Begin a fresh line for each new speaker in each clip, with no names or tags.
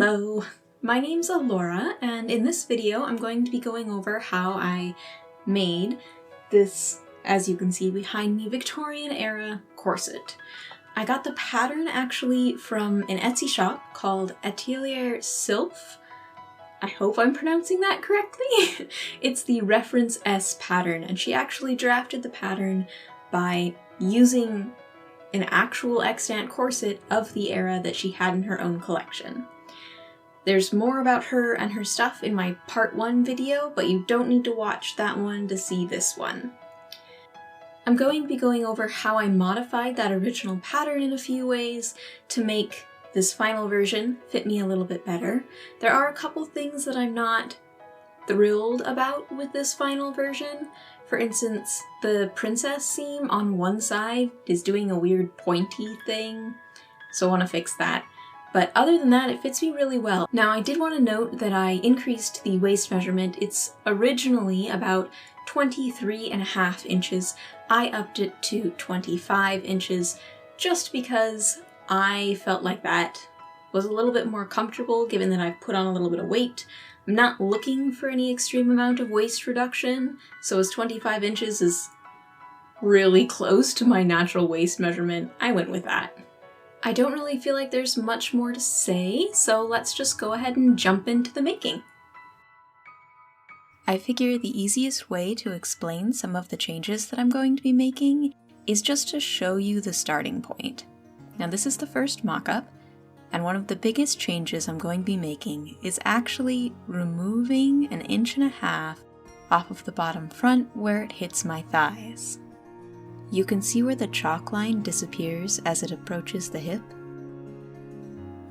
Hello! My name's Alora, and in this video I'm going to be going over how I made this, as you can see behind me, Victorian era corset. I got the pattern actually from an Etsy shop called Atelier Sylphe. I hope I'm pronouncing that correctly. It's the reference S pattern, and she actually drafted the pattern by using an actual extant corset of the era that she had in her own collection. There's more about her and her stuff in my part 1 video, but you don't need to watch that one to see this one. I'm going to be going over how I modified that original pattern in a few ways to make this final version fit me a little bit better. There are a couple things that I'm not thrilled about with this final version. For instance, the princess seam on one side is doing a weird pointy thing, so I want to fix that. But other than that, it fits me really well. Now, I did want to note that I increased the waist measurement. It's originally about 23.5 inches. I upped it to 25 inches just because I felt like that was a little bit more comfortable given that I've put on a little bit of weight. I'm not looking for any extreme amount of waist reduction, so as 25 inches is really close to my natural waist measurement, I went with that. I don't really feel like there's much more to say, so let's just go ahead and jump into the making. I figure the easiest way to explain some of the changes that I'm going to be making is just to show you the starting point. Now, this is the first mock-up, and one of the biggest changes I'm going to be making is actually removing 1.5 inches off of the bottom front where it hits my thighs. You can see where the chalk line disappears as it approaches the hip.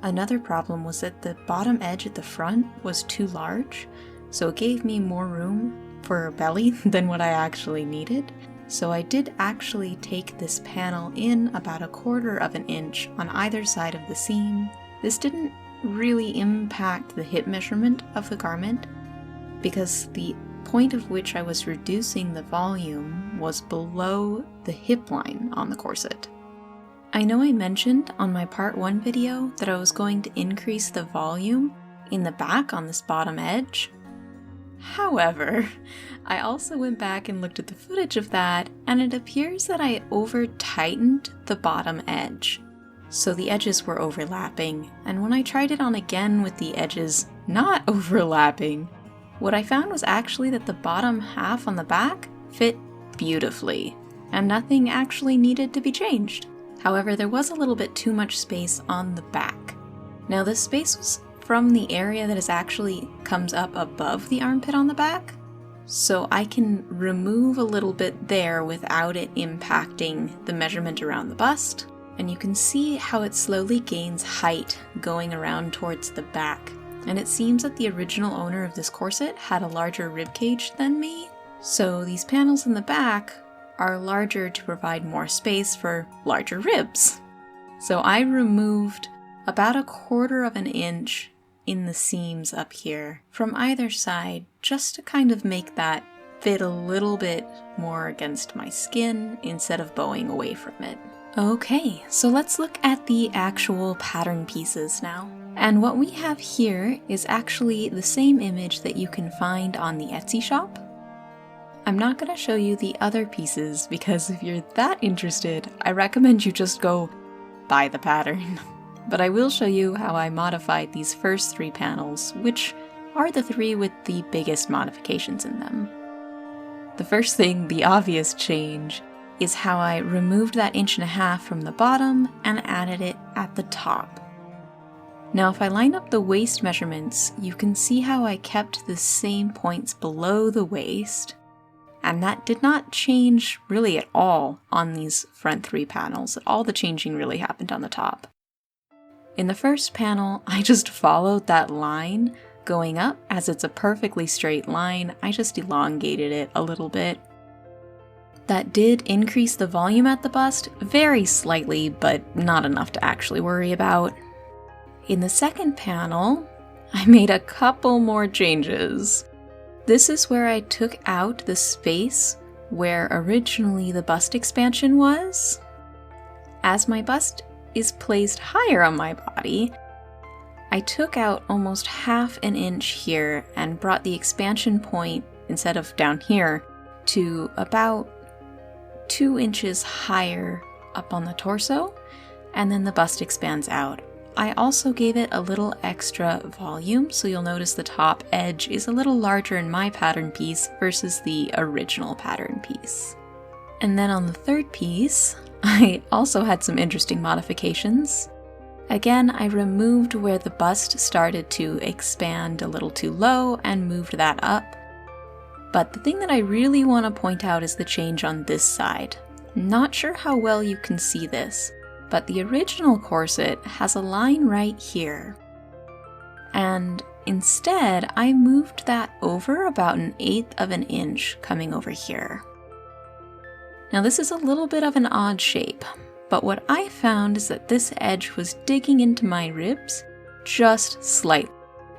Another problem was that the bottom edge at the front was too large, so it gave me more room for a belly than what I actually needed. So I did actually take this panel in about 1/4 inch on either side of the seam. This didn't really impact the hip measurement of the garment because the point of which I was reducing the volume was below the hip line on the corset. I know I mentioned on my part 1 video that I was going to increase the volume in the back on this bottom edge. However, I also went back and looked at the footage of that, and it appears that I over-tightened the bottom edge. So the edges were overlapping, and when I tried it on again with the edges not overlapping, what I found was actually that the bottom half on the back fit beautifully, and nothing actually needed to be changed. However, there was a little bit too much space on the back. Now, this space was from the area that actually comes up above the armpit on the back, so I can remove a little bit there without it impacting the measurement around the bust, and you can see how it slowly gains height going around towards the back. And it seems that the original owner of this corset had a larger ribcage than me, so these panels in the back are larger to provide more space for larger ribs. So I removed about 1/4 inch in the seams up here from either side just to kind of make that fit a little bit more against my skin instead of bowing away from it. Okay, so let's look at the actual pattern pieces now. And what we have here is actually the same image that you can find on the Etsy shop. I'm not going to show you the other pieces because if you're that interested, I recommend you just go buy the pattern. But I will show you how I modified these first 3 panels, which are the 3 with the biggest modifications in them. The first thing, the obvious change, is how I removed that 1.5 inches from the bottom and added it at the top. Now, if I line up the waist measurements, you can see how I kept the same points below the waist, and that did not change really at all on these front 3 panels. All the changing really happened on the top. In the first panel, I just followed that line going up. As it's a perfectly straight line, I just elongated it a little bit. That did increase the volume at the bust, very slightly, but not enough to actually worry about. In the second panel, I made a couple more changes. This is where I took out the space where originally the bust expansion was. As my bust is placed higher on my body, I took out almost ½ an inch here and brought the expansion point, instead of down here, to about 2 inches higher up on the torso, and then the bust expands out. I also gave it a little extra volume, so you'll notice the top edge is a little larger in my pattern piece versus the original pattern piece. And then on the third piece, I also had some interesting modifications. Again, I removed where the bust started to expand a little too low and moved that up. But the thing that I really want to point out is the change on this side. Not sure how well you can see this, but the original corset has a line right here. And instead, I moved that over about 1/8 of an inch coming over here. Now this is a little bit of an odd shape, but what I found is that this edge was digging into my ribs just slightly.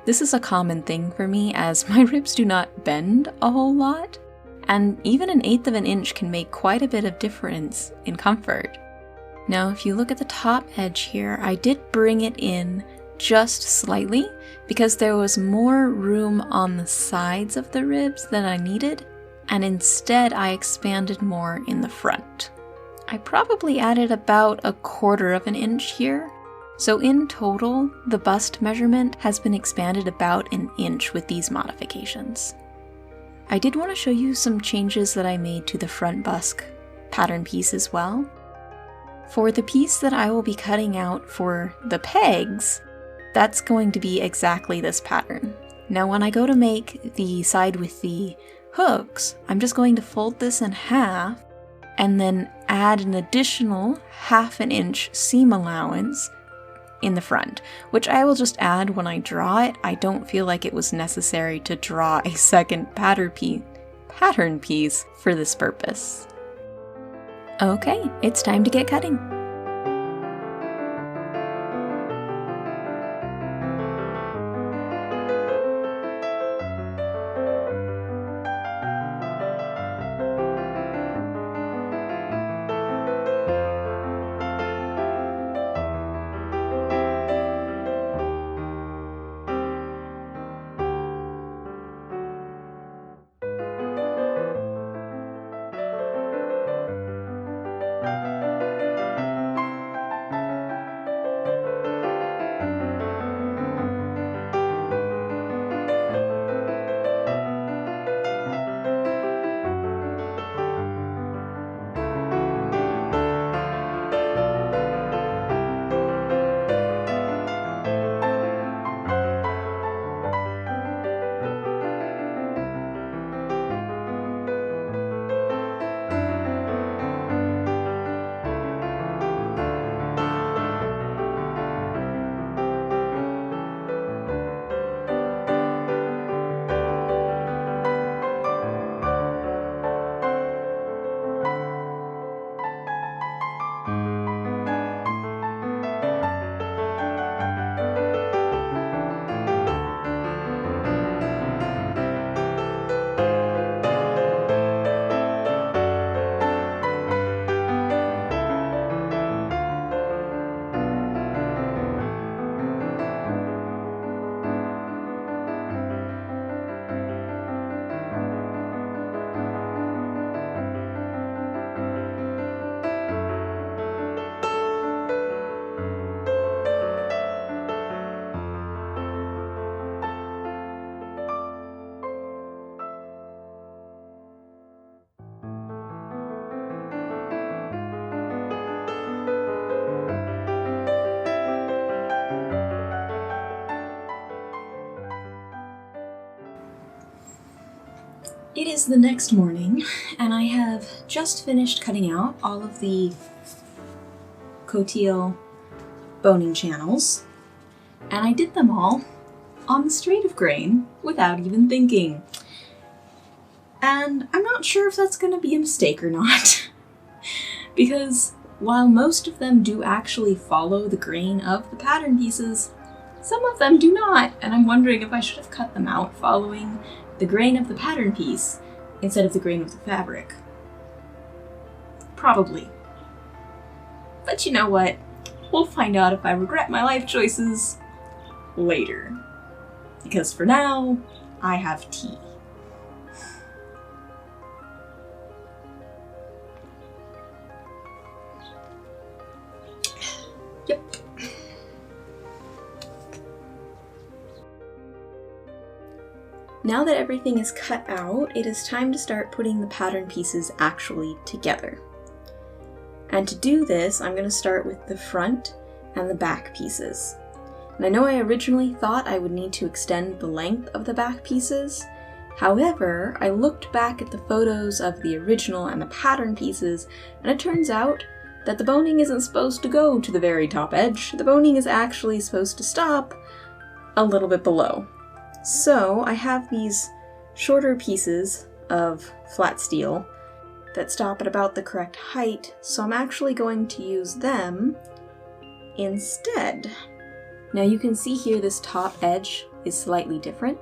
This is a common thing for me as my ribs do not bend a whole lot, and even 1/8 of an inch can make quite a bit of difference in comfort. Now if you look at the top edge here, I did bring it in just slightly because there was more room on the sides of the ribs than I needed, and instead I expanded more in the front. I probably added about 1/4 of an inch here. So in total, the bust measurement has been expanded about 1 inch with these modifications. I did want to show you some changes that I made to the front busk pattern piece as well. For the piece that I will be cutting out for the pegs, that's going to be exactly this pattern. Now when I go to make the side with the hooks, I'm just going to fold this in half and then add an additional ½ an inch seam allowance in the front, which I will just add when I draw it. I don't feel like it was necessary to draw a second pattern piece for this purpose. Okay, it's time to get cutting. It is the next morning, and I have just finished cutting out all of the cotillion boning channels, and I did them all on the straight of grain without even thinking. And I'm not sure if that's going to be a mistake or not, because while most of them do actually follow the grain of the pattern pieces, some of them do not, and I'm wondering if I should have cut them out following the grain of the pattern piece instead of the grain of the fabric. Probably. But you know what? We'll find out if I regret my life choices
later. Because for now, I have tea. Yep. Now that everything is cut out, it is time to start putting the pattern pieces actually together. And to do this, I'm going to start with the front and the back pieces. And I know I originally thought I would need to extend the length of the back pieces. However, I looked back at the photos of the original and the pattern pieces, and it turns out that the boning isn't supposed to go to the very top edge. The boning is actually supposed to stop a little bit below. So I have these shorter pieces of flat steel that stop at about the correct height, so I'm actually going to use them instead. Now you can see here this top edge is slightly different,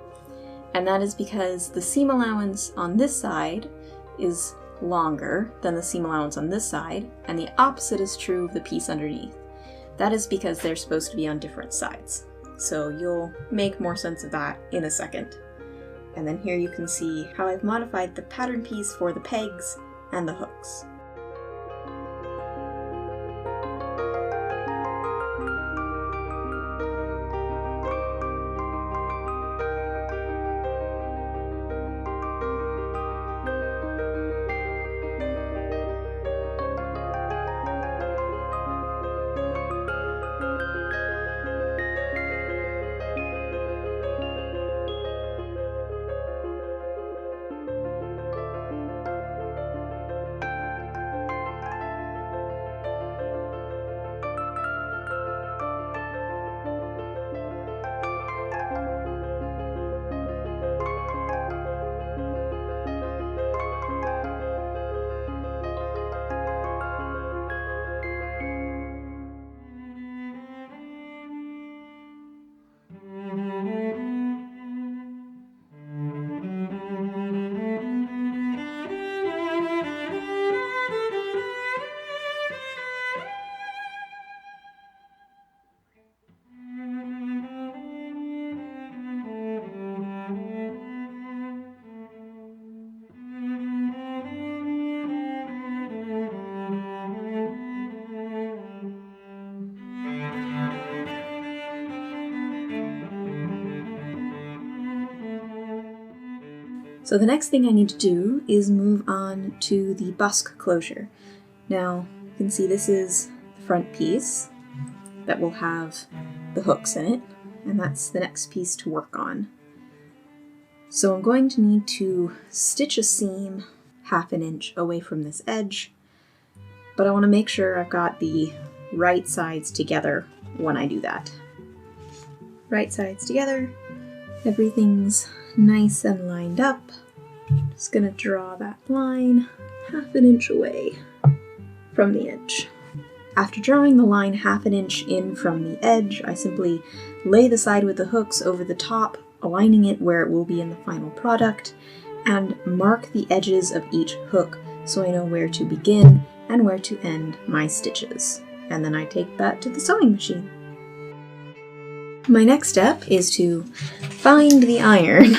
and that is because the seam allowance on this side is longer than the seam allowance on this side, and the opposite is true of the piece underneath. That is because they're supposed to be on different sides. So you'll make more sense of that in a second. And then here you can see how I've modified the pattern piece for the pegs and the hooks. So the next thing I need to do is move on to the busk closure. Now, you can see this is the front piece that will have the hooks in it, and that's the next piece to work on. So I'm going to need to stitch a seam 1/2 inch away from this edge, but I want to make sure I've got the right sides together when I do that. Right sides together, everything's nice and lined up. Just gonna draw that line 1/2 inch away from the edge. After drawing the line 1/2 inch in from the edge, I simply lay the side with the hooks over the top, aligning it where it will be in the final product, and mark the edges of each hook so I know where to begin and where to end my stitches. And then I take that to the sewing machine. My next step is to find the iron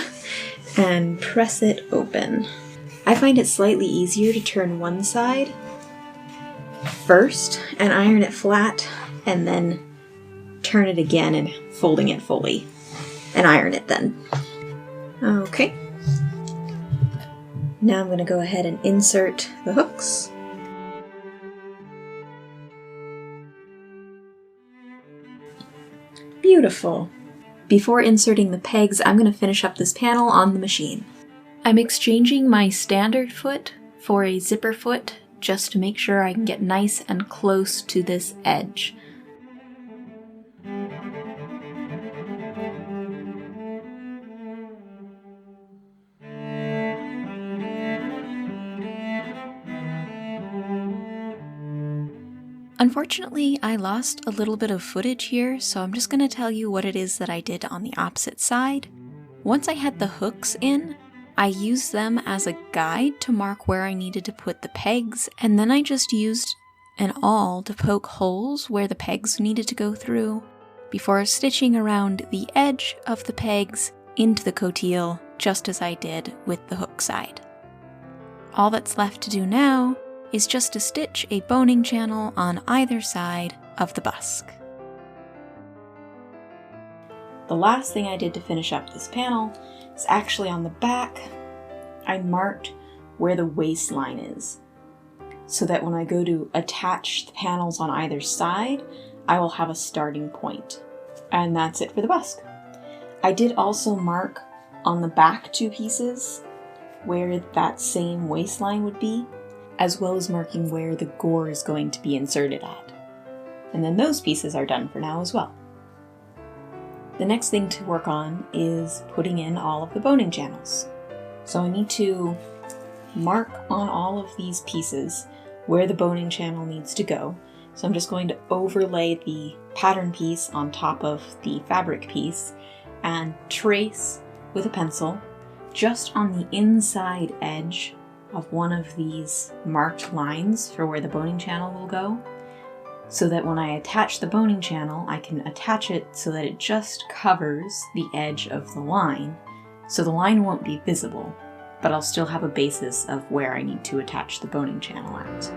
and press it open. I find it slightly easier to turn one side first and iron it flat, and then turn it again and folding it fully and iron it then. Okay. Now I'm going to go ahead and insert the hooks. Beautiful. Before inserting the pegs, I'm going to finish up this panel on the machine. I'm exchanging my standard foot for a zipper foot just to make sure I can get nice and close to this edge. Unfortunately, I lost a little bit of footage here, so I'm just going to tell you what it is that I did on the opposite side. Once I had the hooks in, I used them as a guide to mark where I needed to put the pegs, and then I just used an awl to poke holes where the pegs needed to go through.
before stitching around the edge of the pegs into the cotillion, just as I did with the hook side. All that's left to do now is just to stitch a boning channel on either side of the busk. The last thing I did to finish up this panel is actually on the back. I marked where the waistline is, so that when I go to attach the panels on either side, I will have a starting point. And that's it for the busk. I did also mark on the back two pieces where that same waistline would be, as well as marking where the gore is going to be inserted at. And then those pieces are done for now as well. The next thing to work on is putting in all of the boning channels. So I need to mark on all of these pieces where the boning channel needs to go. So I'm just going to overlay the pattern piece on top of the fabric piece and trace with a pencil just on the inside edge of one of these marked lines for where the boning channel will go, so that when I attach the boning channel, I can attach it so that it just covers the edge of the line, so the line won't be visible, but I'll still have a basis of where I need to attach the boning channel at.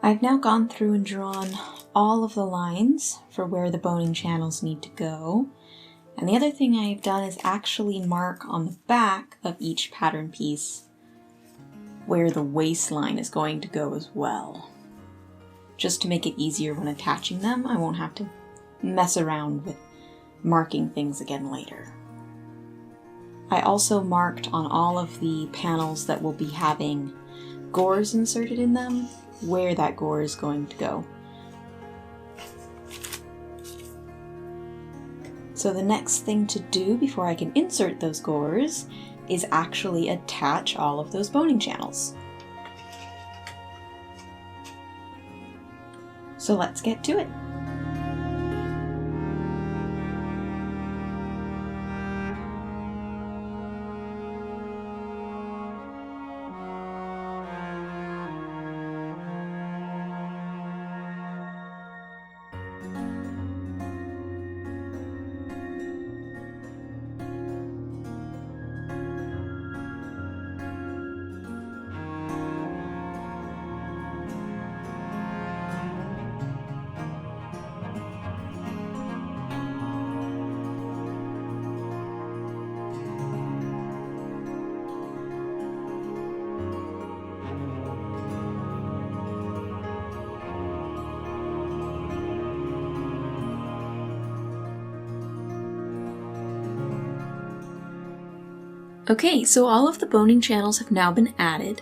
I've now gone through and drawn all of the lines for where the boning channels need to go. And the other thing I've done is actually mark on the back of each pattern piece where the waistline is going to go as well. Just to make it easier when attaching them, I won't have to mess around with marking things again later. I also marked on all of the panels that will be having gores inserted in them where that gore is going to go. So the next thing to do before I can insert those gores is actually attach all of those boning channels. So let's get to it. Okay, so all of the boning channels have now been added.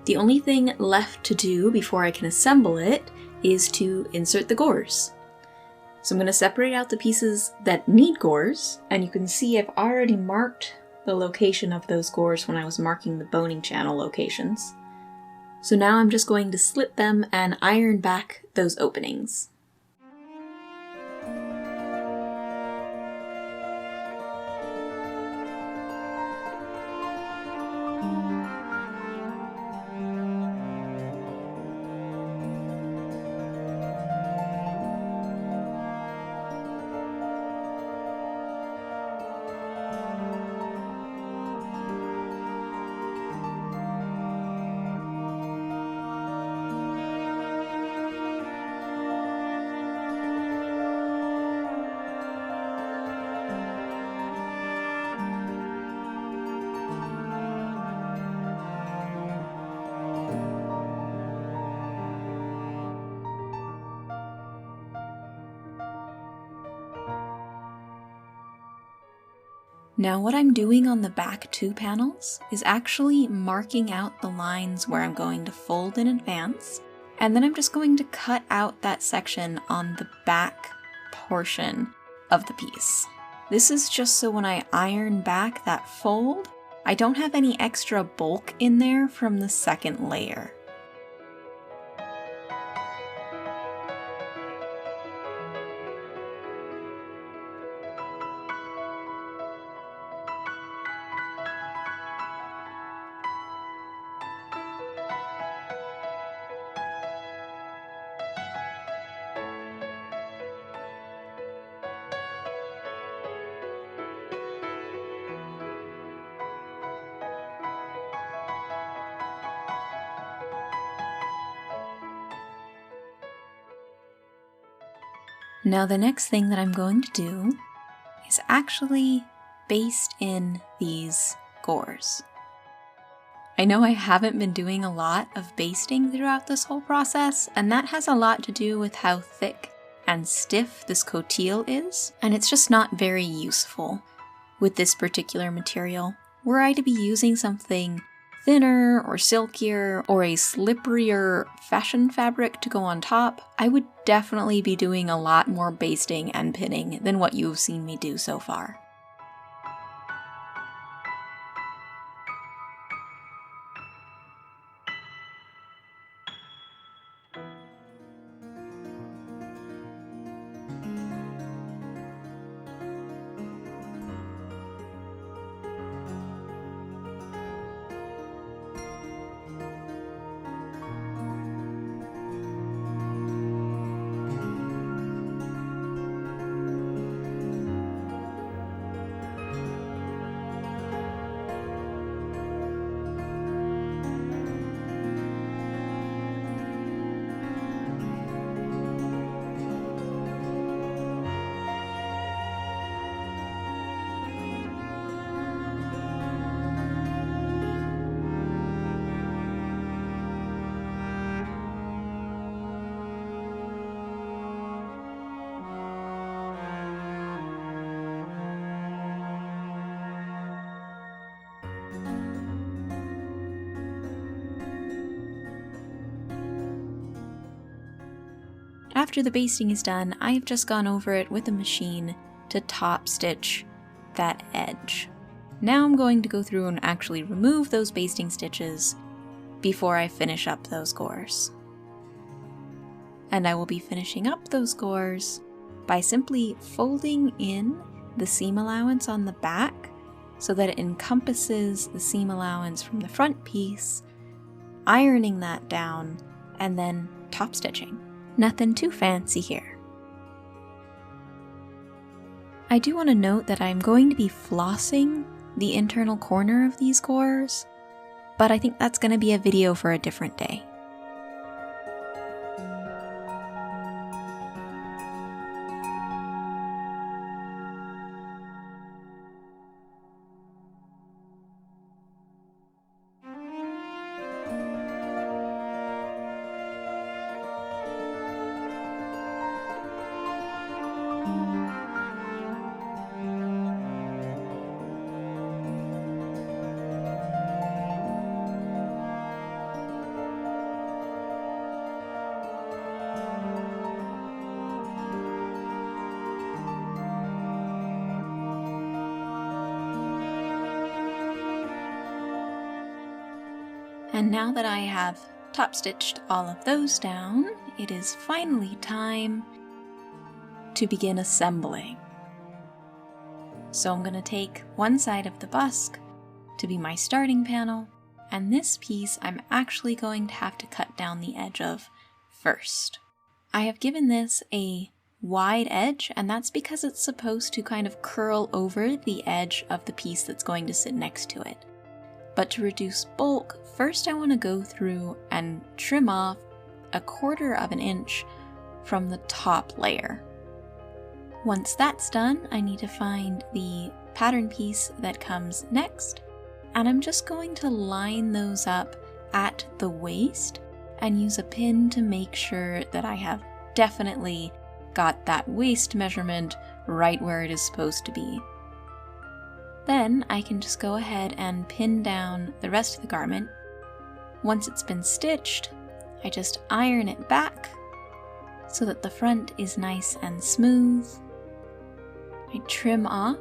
The only thing left to do before I can assemble it is to insert the gores. So I'm going to separate out the pieces that need gores, and you can see I've already marked the location of those gores when I was marking the boning channel locations. So now I'm just going to slit them and iron back those openings. Now what I'm doing on the back 2 panels is actually marking out the lines where I'm going to fold in advance, and then I'm just going to cut out that section on the back portion of the piece. This is just so when I iron back that fold, I don't have any extra bulk in there from the second layer. Now the next thing that I'm going to do is actually baste in these gores. I know I haven't been doing a lot of basting throughout this whole process, and that has a lot to do with how thick and stiff this coutil is, and it's just not very useful with this particular material. Were I to be using something thinner or silkier or a slipperier fashion fabric to go on top, I would definitely be doing a lot more basting and pinning than what you've seen me do so far. After the basting is done, I've just gone over it with a machine to top stitch that edge. Now I'm going to go through and actually remove those basting stitches before I finish up those gores. And I will be finishing up those gores by simply folding in the seam allowance on the back so that it encompasses the seam allowance from the front piece, ironing that down, and then top stitching. Nothing too fancy here. I do want to note that I'm going to be flossing the internal corner of these gores, but I think that's going to be a video for a different day. And now that I have top stitched all of those down, it is finally time to begin assembling. So I'm going to take one side of the busk to be my starting panel, and this piece I'm actually going to have to cut down the edge of first. I have given this a wide edge, and that's because it's supposed to kind of curl over the edge of the piece that's going to sit next to it. But to reduce bulk, first I want to go through and trim off 1/4 of an inch from the top layer. Once that's done, I need to find the pattern piece that comes next, and I'm just going to line those up at the waist and use a pin to make sure that I have definitely got that waist measurement right where it is supposed to be. Then I can just go ahead and pin down the rest of the garment. Once it's been stitched, I just iron it back so that the front is nice and smooth. I trim off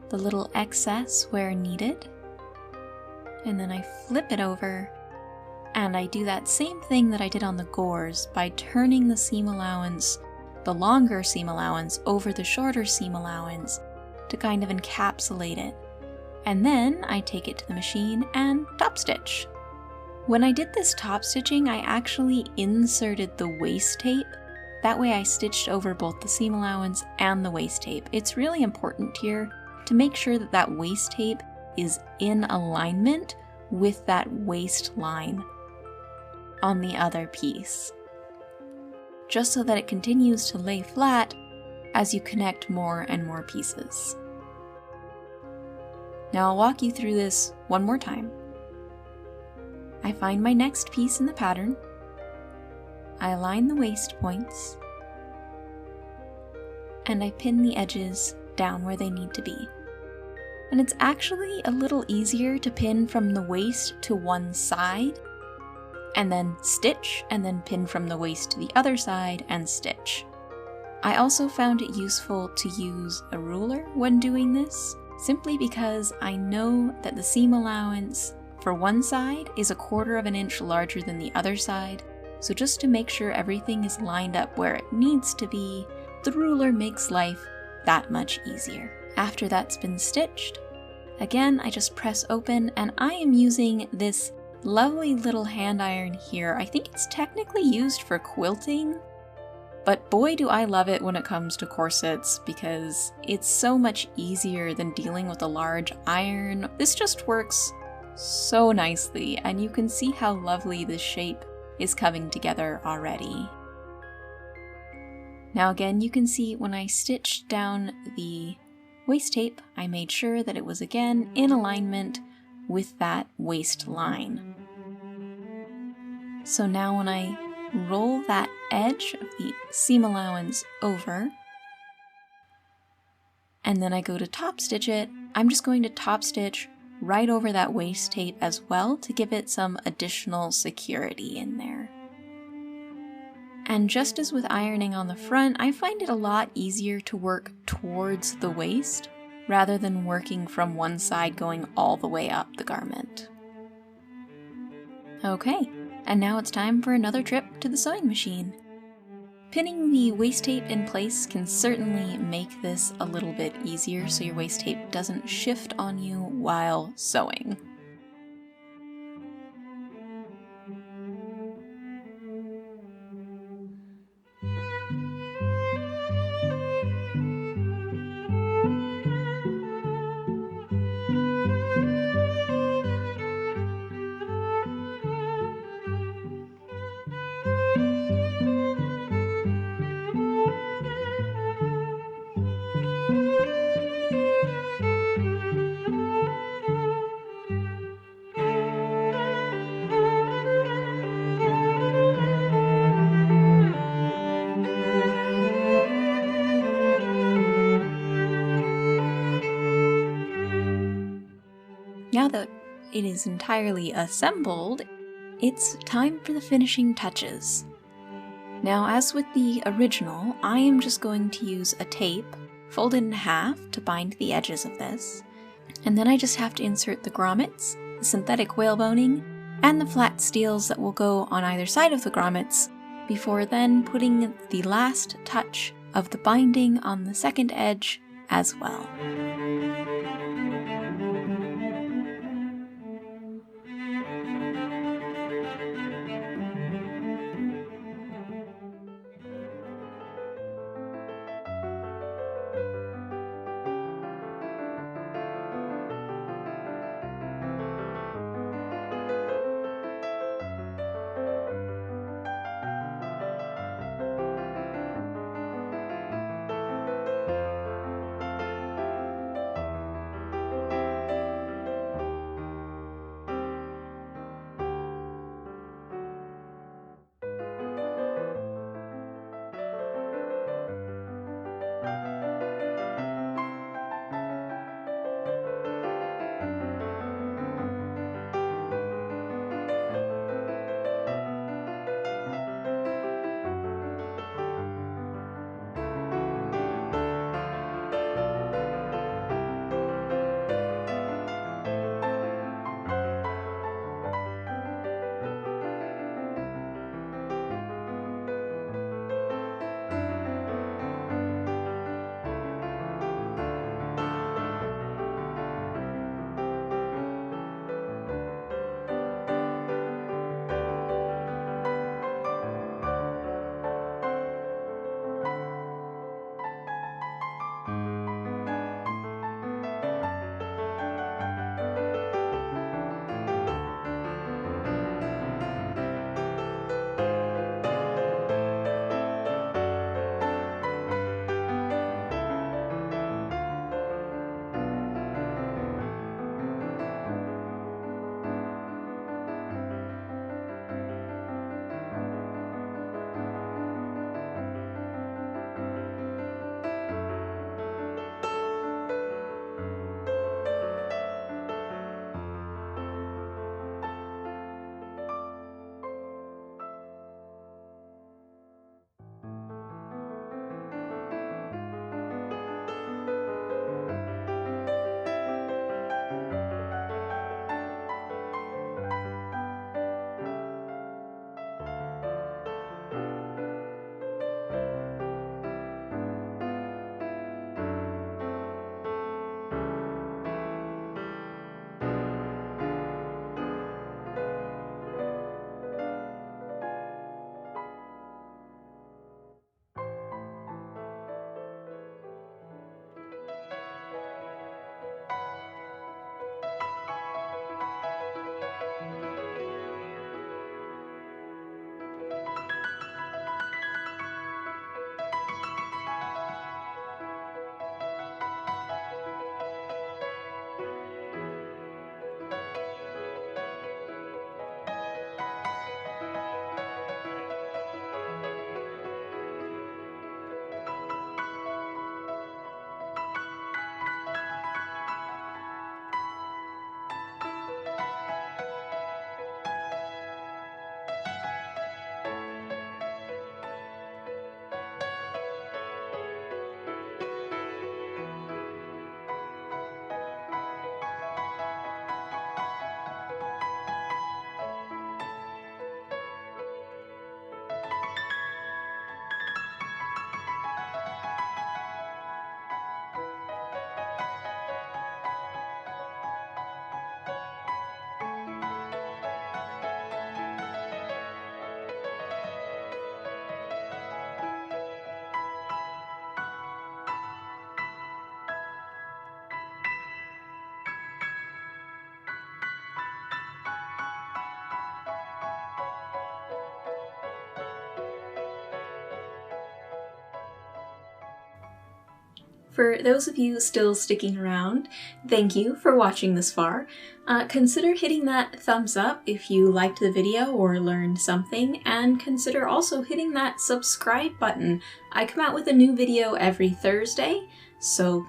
the little excess where needed, and then I flip it over, and I do that same thing that I did on the Gores by turning the seam allowance, the longer seam allowance, over the shorter seam allowance to kind of encapsulate it. And then I take it to the machine and top stitch. When I did this top stitching, I actually inserted the waist tape. That way I stitched over both the seam allowance and the waist tape. It's really important here to make sure that that waist tape is in alignment with that waistline on the other piece, just so that it continues to lay flat as you connect more and more pieces. Now I'll walk you through this one more time. I find my next piece in the pattern, I align the waist points, and I pin the edges down where they need to be. And it's actually a little easier to pin from the waist to one side, and then stitch, and then pin from the waist to the other side and stitch. I also found it useful to use a ruler when doing this, simply because I know that the seam allowance for one side is 1/4 of an inch larger than the other side, so just to make sure everything is lined up where it needs to be, the ruler makes life that much easier. After that's been stitched, again I just press open, and I am using this lovely little hand iron here. I think it's technically used for quilting, but boy do I love it when it comes to corsets because it's so much easier than dealing with a large iron. This just works so nicely, and you can see how lovely this shape is coming together already. Now again, you can see when I stitched down the waist tape, I made sure that it was again in alignment with that waistline. So now when I roll that edge of the seam allowance over, and then I go to top stitch it, I'm just going to top stitch right over that waist tape as well to give it some additional security in there. And just as with ironing on the front, I find it a lot easier to work towards the waist rather than working from one side going all the way up the garment. Okay, and now it's time for another trip to the sewing machine. Pinning the waist tape in place can certainly make this a little bit easier so your waist tape doesn't shift on you while sewing. Now that it is entirely assembled, it's time for the finishing touches. Now, as with the original, I am just going to use a tape folded in half to bind the edges of this, and then I just have to insert the grommets, the synthetic whaleboning, and the flat steels that will go on either side of the grommets, before then putting the last touch of the binding on the second edge as well.
For those of you still sticking around, thank you for watching this far. Consider hitting that thumbs up if you liked the video or learned something, and consider also hitting that subscribe button. I come out with a new video every Thursday, so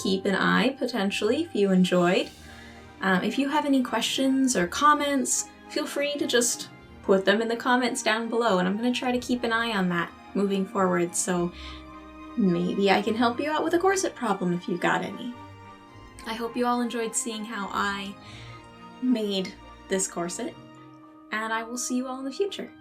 keep an eye potentially if you enjoyed. If you have any questions or comments, feel free to just put them in the comments down below, and I'm going to try to keep an eye on that moving forward, so maybe I can help you out with a corset problem if you've got any. I hope you all enjoyed seeing how I made this corset, and I will see you all in the future.